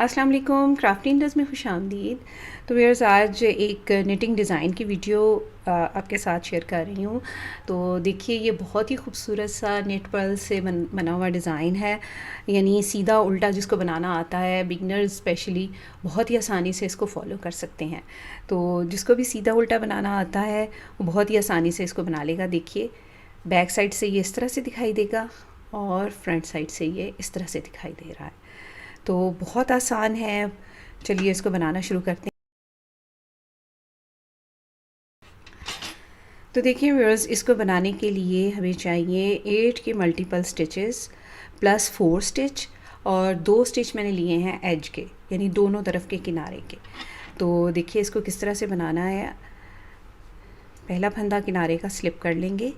अस्सलाम वालेकुम, क्राफ्टिंग इंडस्ट में खुशामदीद। तो व्यूअर्स, आज एक निटिंग डिज़ाइन की वीडियो आपके साथ शेयर कर रही हूँ। तो देखिए, ये बहुत ही खूबसूरत सा नेट पर्ल से बना हुआ डिज़ाइन है। यानी सीधा उल्टा जिसको बनाना आता है, बिगनर्स स्पेशली बहुत ही आसानी से इसको फॉलो कर सकते हैं। तो जिसको भी सीधा उल्टा बनाना आता है वो बहुत ही आसानी से इसको बना लेगा। देखिए, बैक साइड से ये इस तरह से दिखाई देगा और फ्रंट साइड से ये इस तरह से दिखाई दे रहा है। तो बहुत आसान है। चलिए इसको बनाना शुरू करते हैं। तो देखिए व्यूअर्स, इसको बनाने के लिए हमें चाहिए 8 के मल्टीपल स्टिचेस प्लस 4 स्टिच, और 2 स्टिच मैंने लिए हैं एज के, यानी दोनों तरफ के किनारे के। तो देखिए इसको किस तरह से बनाना है। पहला फंदा किनारे का स्लिप कर लेंगे,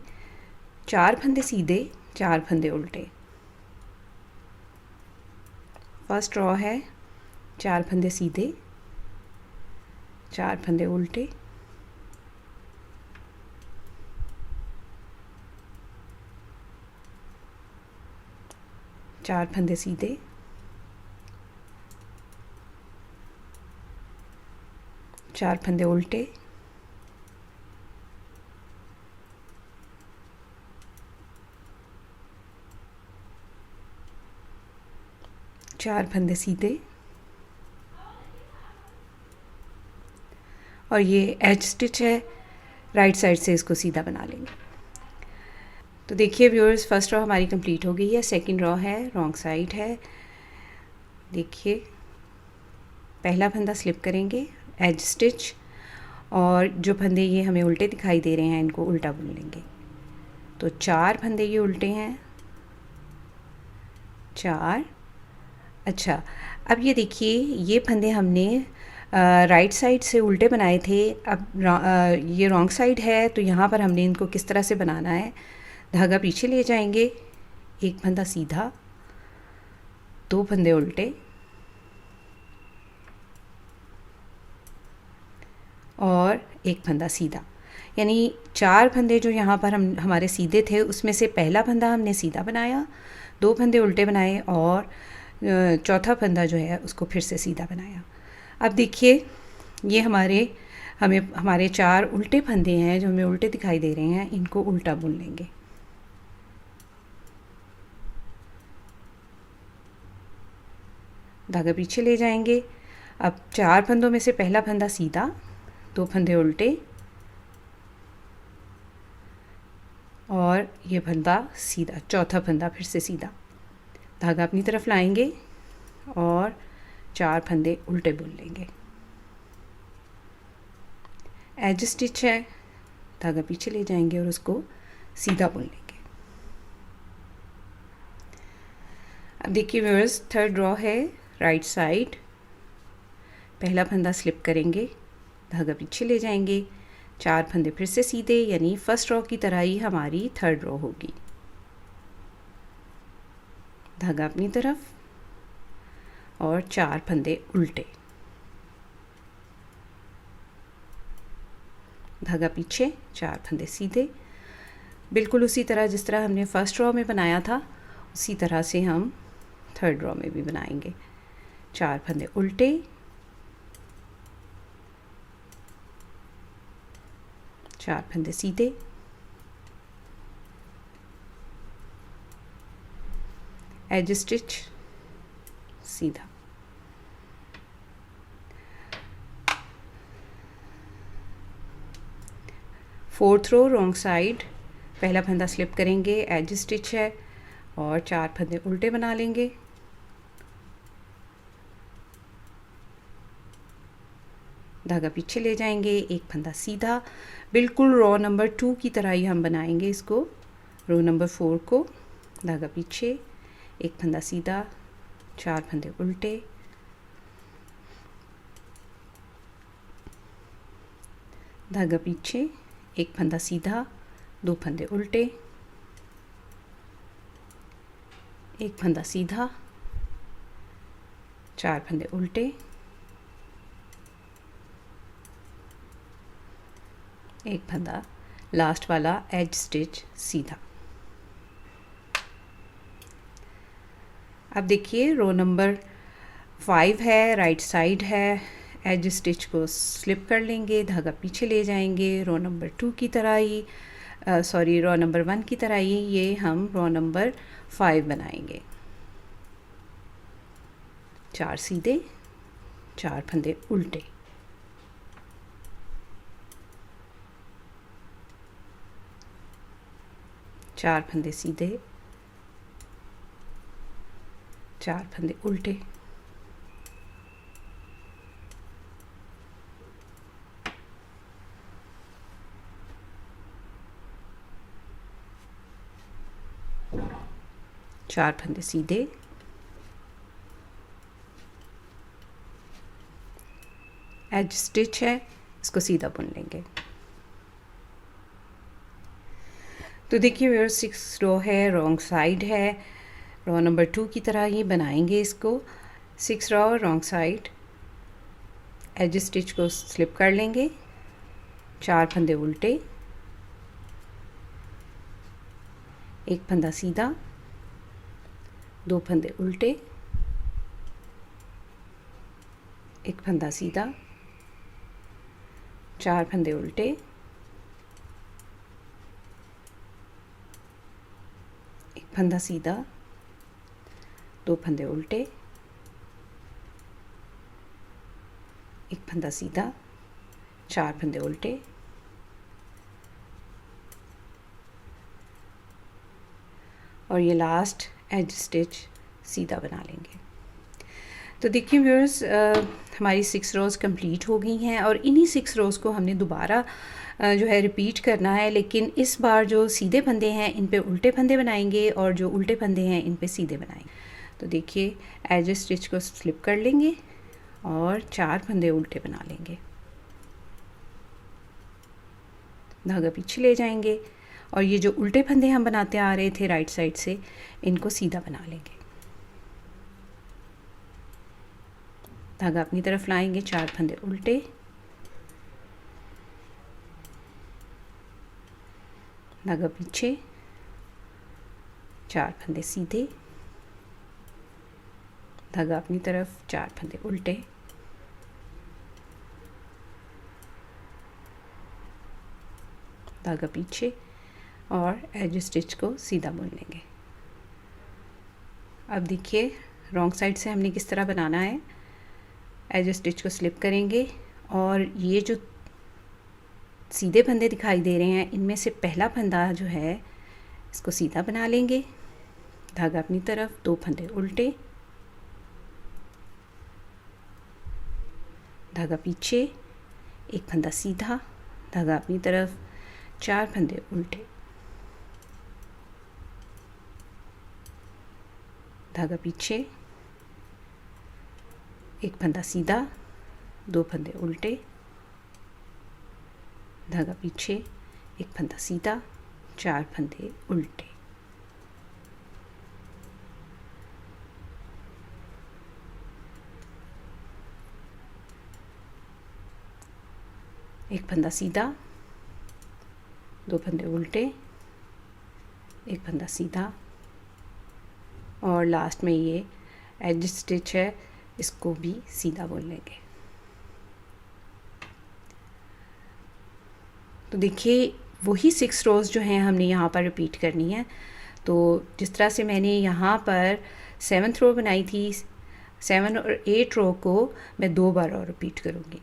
4 फंदे सीधे, 4 फंदे उल्टे। फर्स्ट रॉ है, 4 फंदे सीधे, 4 फंदे उल्टे, चार फंदे सीधे, 4 फंदे उल्टे, चार फंदे सीधे, और ये एज स्टिच है, राइट साइड से इसको सीधा बना लेंगे। तो देखिए व्यूअर्स, फर्स्ट रॉ हमारी कंप्लीट हो गई है। सेकंड रॉ है, रॉन्ग साइड है। देखिए, पहला फंदा स्लिप करेंगे, एज स्टिच, और जो फंदे ये हमें उल्टे दिखाई दे रहे हैं इनको उल्टा बुन लेंगे। तो 4 फंदे ये उल्टे हैं, 4। अच्छा, अब ये देखिए, ये फंदे हमने राइट साइड से उल्टे बनाए थे। अब ये रॉन्ग साइड है, तो यहाँ पर हमने इनको किस तरह से बनाना है। धागा पीछे ले जाएंगे, एक फंदा सीधा, 2 फंदे उल्टे, और एक फंदा सीधा। यानी 4 फंदे जो यहाँ पर हमारे सीधे थे, उसमें से पहला फंदा हमने सीधा बनाया, 2 फंदे उल्टे बनाए, और चौथा फंदा जो है उसको फिर से सीधा बनाया। अब देखिए, ये हमारे 4 उल्टे फंदे हैं जो हमें उल्टे दिखाई दे रहे हैं, इनको उल्टा बुन लेंगे। धागा पीछे ले जाएंगे। अब 4 फंदों में से पहला फंदा सीधा, 2 फंदे उल्टे, और ये फंदा सीधा, चौथा फंदा फिर से सीधा। धागा अपनी तरफ लाएंगे और 4 फंदे उल्टे बुन लेंगे। एज स्टिच है, धागा पीछे ले जाएंगे और उसको सीधा बुन लेंगे। अब देखिए व्यूअर्स, थर्ड रॉ है, राइट साइड। पहला फंदा स्लिप करेंगे, धागा पीछे ले जाएंगे, 4 फंदे फिर से सीधे, यानी फर्स्ट रॉ की तरह ही हमारी थर्ड रॉ होगी। धागा अपनी तरफ और 4 फंदे उल्टे, धागा पीछे, 4 फंदे सीधे। बिल्कुल उसी तरह जिस तरह हमने फर्स्ट रॉ में बनाया था, उसी तरह से हम थर्ड रॉ में भी बनाएंगे। 4 फंदे उल्टे, 4 फंदे सीधे, एज स्टिच, सीधा। Fourth row, wrong side. पहला फंदा स्लिप करेंगे, एज स्टिच है, और 4 फंदे उल्टे बना लेंगे। धागा पीछे ले जाएंगे, एक फंदा सीधा। बिल्कुल रो नंबर 2 की तरह ही हम बनाएंगे इसको, रो नंबर 4 को। धागा पीछे, एक फंदा सीधा, 4 फंदे उल्टे, धागा पीछे, एक फंदा सीधा, 2 फंदे उल्टे, एक फंदा सीधा, 4 फंदे उल्टे, एक फंदा लास्ट वाला एज स्टिच सीधा। अब देखिए रो नंबर 5 है, राइट साइड है, एज स्टिच को स्लिप कर लेंगे, धागा पीछे ले जाएंगे, रो नंबर 2 की तरह ही सॉरी रो नंबर 1 की तरह ही ये हम रो नंबर 5 बनाएंगे। 4 सीधे, 4 फंदे उल्टे, चार फंदे सीधे, 4 फंदे उल्टे, चार फंदे सीधे, एज स्टिच है, इसको सीधा बुन लेंगे। तो देखिए व्यूअर्स 6 रो है, रॉन्ग साइड है, रो नंबर 2 की तरह ही बनाएंगे इसको। 6 row wrong side, edge stitch को स्लिप कर लेंगे, 4 फंदे उल्टे, एक फंदा सीधा, 2 फंदे उल्टे, एक फंदा सीधा, 4 फंदे उल्टे, एक फंदा सीधा, 2 फंदे उल्टे, एक फंदा सीधा, 4 फंदे उल्टे, और ये लास्ट एज स्टिच सीधा बना लेंगे। तो देखिए व्यूअर्स हमारी 6 रोज़ कंप्लीट हो गई हैं और इन्हीं 6 रोज़ को हमने दोबारा जो है रिपीट करना है, लेकिन इस बार जो सीधे फंदे हैं इन पे उल्टे फंदे बनाएंगे और जो उल्टे फंदे हैं इन पे सीधे बनाएंगे। तो देखिए एज स्टिच को स्लिप कर लेंगे और 4 फंदे उल्टे बना लेंगे, धागा पीछे ले जाएंगे और ये जो उल्टे फंदे हम बनाते आ रहे थे राइट साइड से, इनको सीधा बना लेंगे, धागा अपनी तरफ लाएंगे, 4 फंदे उल्टे, धागा पीछे, 4 फंदे सीधे, धागा अपनी तरफ, 4 फंदे उल्टे, धागा पीछे और एज स्टिच को सीधा बुन लेंगे। अब देखिए रॉन्ग साइड से हमने किस तरह बनाना है। एज स्टिच को स्लिप करेंगे और ये जो सीधे फंदे दिखाई दे रहे हैं इनमें से पहला फंदा जो है इसको सीधा बना लेंगे, धागा अपनी तरफ, 2 फंदे उल्टे, धागा पीछे, एक फंदा सीधा, धागा अपनी तरफ, 4 फंदे उल्टे, धागा पीछे, एक फंदा सीधा, 2 फंदे उल्टे, धागा पीछे, एक फंदा सीधा, 4 फंदे उल्टे, एक फंदा सीधा, 2 फंदे उल्टे, एक फंदा सीधा, और लास्ट में ये एज स्टिच है इसको भी सीधा बुन लेंगे। तो देखिए वही 6 रोज़ जो हैं हमने यहाँ पर रिपीट करनी है। तो जिस तरह से मैंने यहाँ पर 7th रो बनाई थी, 7 और 8 रो को मैं 2 बार और रिपीट करूँगी।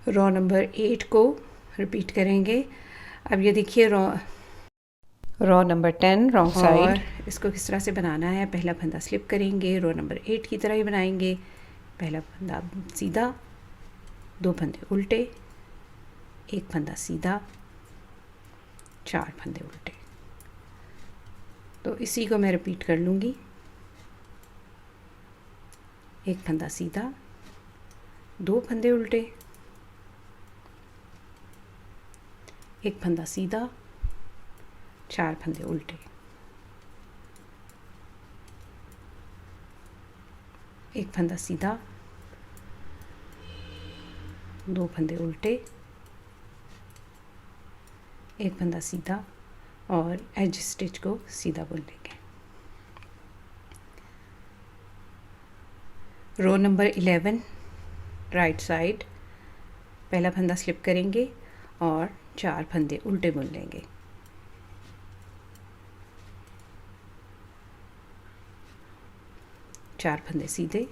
रो नंबर 8 को रिपीट करेंगे। अब ये देखिए रो नंबर 10 रॉन्ग साइड, इसको किस तरह से बनाना है। पहला फंदा स्लिप करेंगे, रो नंबर 8 की तरह ही बनाएंगे। पहला फंदा सीधा, 2 फंदे उल्टे, एक फंदा सीधा, 4 फंदे उल्टे। तो इसी को मैं रिपीट कर लूँगी। एक फंदा सीधा, 2 फंदे उल्टे, एक फंदा सीधा, 4 फंदे उल्टे, एक फंदा सीधा, 2 फंदे उल्टे, एक फंदा सीधा और एज स्टिच को सीधा बुन लेंगे। रो नंबर 11 राइट साइड, पहला फंदा स्लिप करेंगे और 4 फंदे उल्टे बुन लेंगे। चार फंदे सीधे,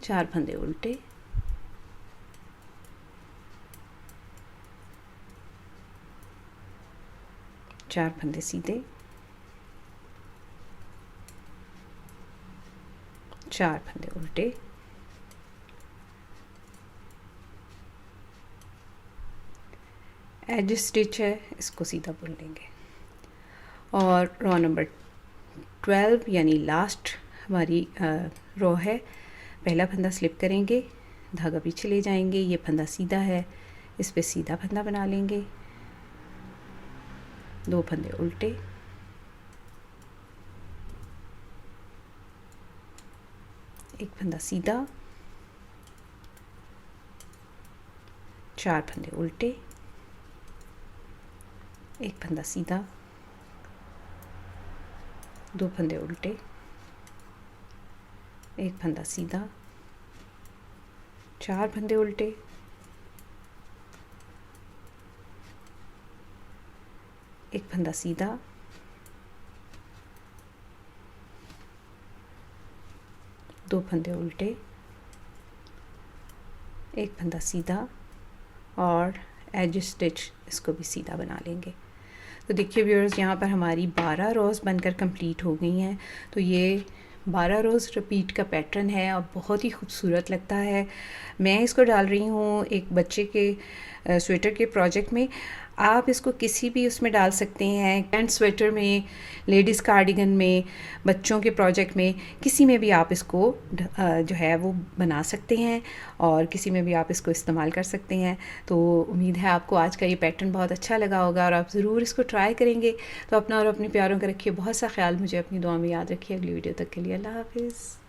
4 फंदे उल्टे, चार फंदे सीधे, 4 फंदे उल्टे, एज स्टिच है इसको सीधा बुन लेंगे। और रो नंबर 12 यानी लास्ट हमारी रो है, पहला फंदा स्लिप करेंगे, धागा पीछे ले जाएंगे, ये फंदा सीधा है, इस पे सीधा फंदा बना लेंगे, 2 फंदे उल्टे, एक फंदा सीधा, 4 फंदे उल्टे, एक फंदा सीधा, 2 फंदे उल्टे, एक फंदा सीधा, 4 फंदे उल्टे, एक फंदा सीधा, 2 फंदे उल्टे, एक फंदा सीधा और एज स्टिच इसको भी सीधा बना लेंगे। तो देखिए व्यूअर्स, यहाँ पर हमारी 12 रोज़ बनकर कंप्लीट हो गई हैं। तो ये 12 रोज़ रिपीट का पैटर्न है और बहुत ही खूबसूरत लगता है। मैं इसको डाल रही हूँ एक बच्चे के स्वेटर के प्रोजेक्ट में। आप इसको किसी भी उसमें डाल सकते हैं, पैंट स्वेटर में, लेडीज़ कार्डिगन में, बच्चों के प्रोजेक्ट में, किसी में भी आप इसको जो है वो बना सकते हैं और किसी में भी आप इसको इस्तेमाल कर सकते हैं। तो उम्मीद है आपको आज का ये पैटर्न बहुत अच्छा लगा होगा और आप ज़रूर इसको ट्राई करेंगे। तो अपना और अपने प्यारों का रखिए बहुत सा ख्याल, मुझे अपनी दुआ में याद रखिए। अगली वीडियो तक के लिए अल्लाह हाफिज़।